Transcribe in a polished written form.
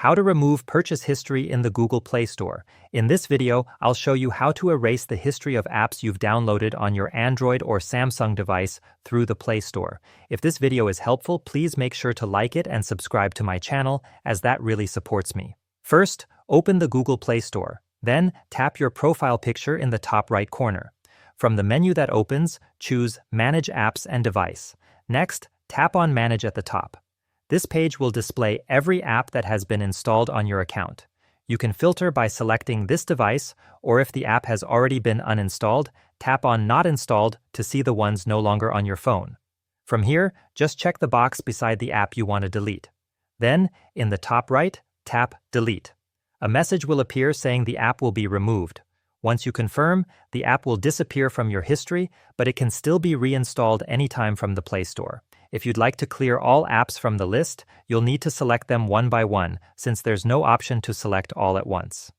How to remove purchase history in the Google Play Store. In this video, I'll show you how to erase the history of apps you've downloaded on your Android or Samsung device through the Play Store. If this video is helpful, please make sure to like it and subscribe to my channel, as that really supports me. First, open the Google Play Store. Then, tap your profile picture in the top right corner. From the menu that opens, choose Manage Apps and Device. Next, tap on Manage at the top. This page will display every app that has been installed on your account. You can filter by selecting this device, or if the app has already been uninstalled, tap on Not Installed to see the ones no longer on your phone. From here, just check the box beside the app you want to delete. Then, in the top right, tap Delete. A message will appear saying the app will be removed. Once you confirm, the app will disappear from your history, but it can still be reinstalled anytime from the Play Store. If you'd like to clear all apps from the list, you'll need to select them one by one, since there's no option to select all at once.